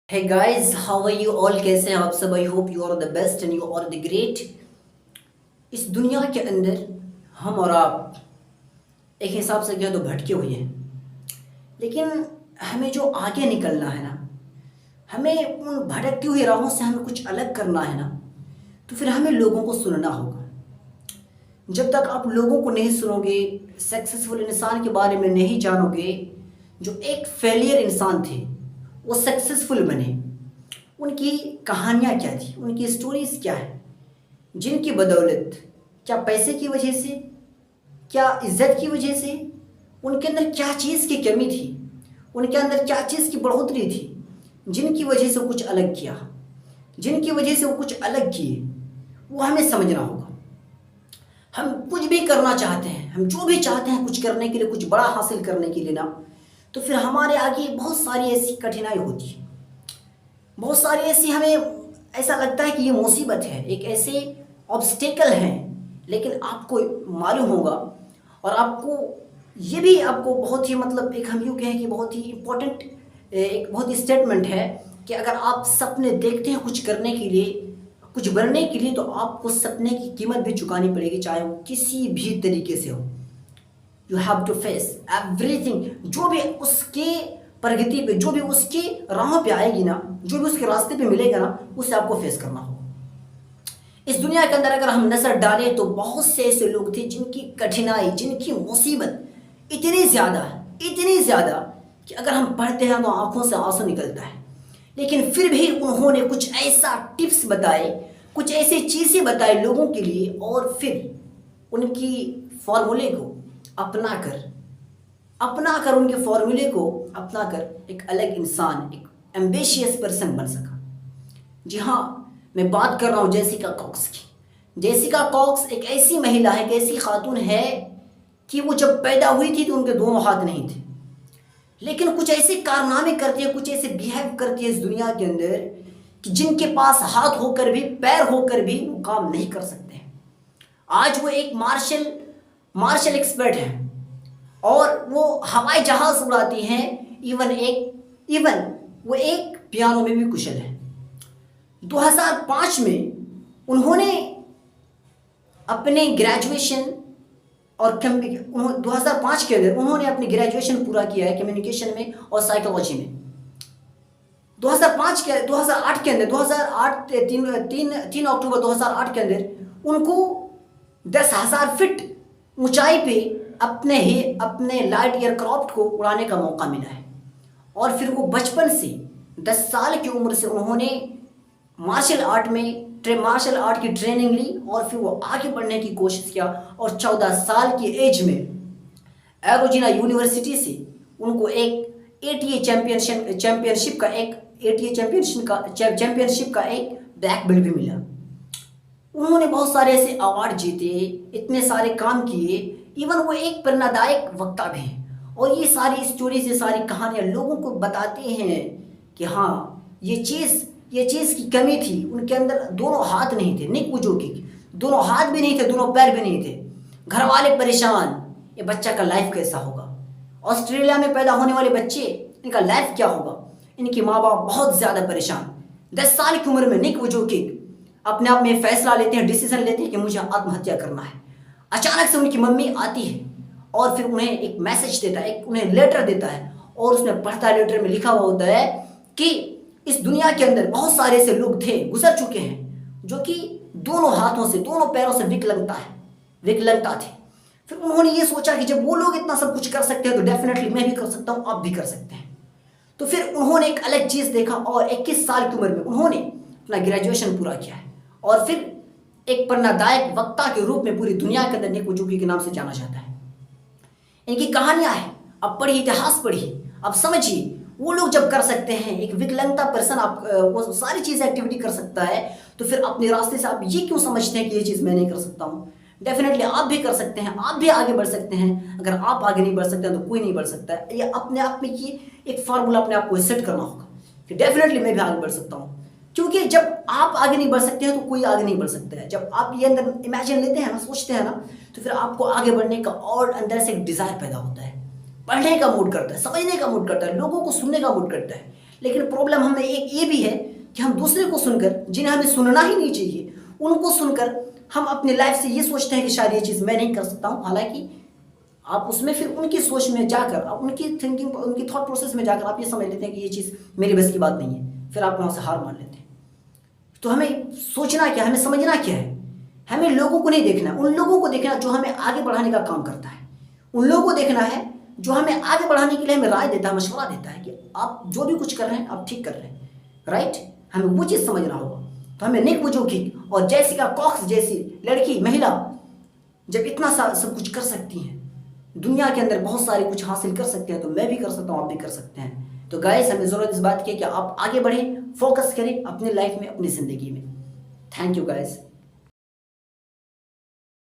Hey guys, how are you all? कैसे हैं आप सब? I hope you are the best and you are the great. इस दुनिया के अंदर हम और आप एक हिसाब से क्या तो भटके हुए हैं, लेकिन हमें जो आगे निकलना है ना, हमें उन भटकती हुई राहों से हमें कुछ अलग करना है ना, तो फिर हमें लोगों को सुनना होगा। जब तक आप लोगों को नहीं सुनोगे, सक्सेसफुल इंसान के बारे में नहीं जानोगे, जो एक फेलियर इंसान थे वो सक्सेसफुल बने, उनकी कहानियाँ क्या थी, उनकी स्टोरीज क्या है, जिनकी बदौलत, क्या पैसे की वजह से, क्या इज्जत की वजह से, उनके अंदर क्या चीज़ की कमी थी, उनके अंदर क्या चीज़ की बढ़ोतरी थी, जिनकी वजह से वो कुछ अलग किया, जिनकी वजह से वो कुछ अलग किए, वो हमें समझना होगा। हम कुछ भी करना चाहते हैं, हम जो भी चाहते हैं कुछ करने के लिए, कुछ बड़ा हासिल करने के लिए ना, तो फिर हमारे आगे बहुत सारी ऐसी कठिनाई होती है, बहुत सारी ऐसी, हमें ऐसा लगता है कि ये मुसीबत है, एक ऐसे ऑब्स्टेकल हैं, लेकिन आपको मालूम होगा और आपको ये भी आपको बहुत ही मतलब एक हम यूँ कहें कि बहुत ही इम्पोर्टेंट एक बहुत ही स्टेटमेंट है कि अगर आप सपने देखते हैं कुछ करने के लिए, कुछ बनने के लिए, तो आपको सपने की कीमत भी चुकानी पड़ेगी, चाहे वो किसी भी तरीके से हो। You have to face everything, जो भी उसके प्रगति पे, जो भी उसके राह पे आएगी ना, जो भी उसके रास्ते पे मिलेगा ना, उसे आपको फेस करना होगा। इस दुनिया के अंदर अगर हम नजर डालें तो बहुत से ऐसे लोग थे जिनकी कठिनाई, जिनकी मुसीबत इतनी ज्यादा है, इतनी ज्यादा कि अगर हम पढ़ते हैं तो आंखों से आंसू निकलता है, लेकिन फिर भी उन्होंने कुछ ऐसा टिप्स बताए, कुछ ऐसी चीजें बताई लोगों के लिए, और फिर उनकी फॉर्मूले को अपना कर उनके फॉर्मूले को अपना कर एक अलग इंसान, एक एम्बिशियस पर्सन बन सका। जी हाँ, मैं बात कर रहा हूँ जेसिका कॉक्स की। जेसिका कॉक्स एक ऐसी महिला है, एक ऐसी खातून है कि वो जब पैदा हुई थी तो उनके दोनों हाथ नहीं थे, लेकिन कुछ ऐसे कारनामे करती है, कुछ ऐसे बिहेव करती है इस दुनिया के अंदर कि जिनके पास हाथ होकर भी, पैर होकर भी वो काम नहीं कर सकते हैं। आज वो एक मार्शल एक्सपर्ट है और वो हवाई जहाज उड़ाती हैं, इवन वो एक पियानो में भी कुशल है। 2005 में उन्होंने अपने ग्रेजुएशन और 2005 के अंदर उन्होंने अपनी ग्रेजुएशन पूरा किया है कम्युनिकेशन में और साइकोलॉजी में। 2008 के अंदर 3 अक्टूबर 2008 के अंदर उनको 10,000 फीट ऊंचाई पे अपने लाइट एयरक्राफ्ट को उड़ाने का मौका मिला है। और फिर वो बचपन से 10 साल की उम्र से उन्होंने मार्शल आर्ट की ट्रेनिंग ली और फिर वो आगे बढ़ने की कोशिश किया, और 14 साल की एज में एरोजिना यूनिवर्सिटी से उनको एक एटीए चैंपियनशिप का एक ब्लैक बेल्ट भी मिला। उन्होंने बहुत सारे ऐसे अवार्ड जीते, इतने सारे काम किए, इवन वो एक प्रेरणादायक वक्ता भी हैं, और ये सारी स्टोरीज, ये सारी कहानियाँ लोगों को बताते हैं कि हाँ, ये चीज़ की कमी थी। उनके अंदर दोनों हाथ नहीं थे, निक वुजोकी दोनों हाथ भी नहीं थे, दोनों पैर भी नहीं थे, घर वाले परेशान, ये बच्चा का लाइफ कैसा होगा, ऑस्ट्रेलिया में पैदा होने वाले बच्चे, इनका लाइफ क्या होगा। इनके माँ बाप बहुत ज़्यादा परेशान। 10 साल की उम्र में निक वुजोकी अपने आप में फैसला लेते हैं, डिसीजन लेते हैं कि मुझे आत्महत्या करना है। अचानक से उनकी मम्मी आती है और फिर उन्हें एक मैसेज देता है, उन्हें लेटर देता है, और उसमें पढ़ता है, लेटर में लिखा हुआ होता है कि इस दुनिया के अंदर बहुत सारे ऐसे लोग थे, गुजर चुके हैं, जो कि दोनों हाथों से, दोनों पैरों से विकलांगता थे। फिर उन्होंने ये सोचा कि जब वो लोग इतना सब कुछ कर सकते हैं तो डेफिनेटली मैं भी कर सकता हूँ, आप भी कर सकते हैं। तो फिर उन्होंने एक अलग चीज़ देखा और 21 साल की उम्र में उन्होंने अपना ग्रेजुएशन पूरा किया है, और फिर एक प्रेरणादायक वक्ता के रूप में पूरी दुनिया के अंदर निक वुजोकी के नाम से जाना जाता है। इनकी कहानियां हैं, अब पढ़िए, इतिहास पढ़िए, अब समझिए वो लोग जब कर सकते हैं, एक विकलांगता पर्सन आप वो सारी चीज़ एक्टिविटी कर सकता है, तो फिर अपने रास्ते से आप ये क्यों समझते हैं कि ये चीज़ मैं नहीं कर सकता हूँ। डेफिनेटली आप भी कर सकते हैं, आप भी आगे बढ़ सकते हैं। अगर आप आगे नहीं बढ़ सकते हैं तो कोई नहीं बढ़ सकता है। ये अपने आप में ये एक फार्मूला अपने आप को सेट करना होगा कि डेफिनेटली मैं भी आगे बढ़ सकता हूँ, क्योंकि जब आप आगे नहीं बढ़ सकते हैं तो कोई आगे नहीं बढ़ सकता है। जब आप ये अंदर इमेजिन लेते हैं ना, सोचते हैं ना, तो फिर आपको आगे बढ़ने का और अंदर से एक डिज़ायर पैदा होता है, पढ़ने का मूड करता है, समझने का मूड करता है, लोगों को सुनने का मूड करता है। लेकिन प्रॉब्लम हमें एक ये भी है कि हम दूसरे को सुनकर, जिन्हें हमें सुनना ही नहीं चाहिए, उनको सुनकर हम अपनी लाइफ से ये सोचते हैं कि शायद ये चीज़ मैं नहीं कर सकता हूँ। हालांकि आप उसमें फिर उनकी सोच में जाकर, आप उनकी थिंकिंग, उनकी थॉट प्रोसेस में जाकर आप ये समझ लेते हैं कि ये चीज़ मेरी बस की बात नहीं है, फिर आप वहाँ से हार मान लेते हैं। तो हमें सोचना क्या, हमें समझना क्या है, हमें लोगों को नहीं देखना, उन लोगों को देखना जो हमें आगे बढ़ाने का काम करता है। उन लोगों को देखना है जो हमें आगे बढ़ाने के लिए हमें राय देता है, मशवरा देता है कि आप जो भी कुछ कर रहे हैं आप ठीक कर रहे हैं, राइट। हमें वो चीज़ समझना होगा। तो हमें निक वुजोकिक और जेसिका कॉक्स जैसी लड़की, महिला जब इतना सब कुछ कर सकती हैं, दुनिया के अंदर बहुत सारे कुछ हासिल कर सकते हैं, तो मैं भी कर सकता हूँ, आप भी कर सकते हैं। तो गाइस, हमें ज़रूरत इस बात की है कि आप आगे बढ़ें, फोकस करें अपनी लाइफ में, अपनी ज़िंदगी में। Thank you guys.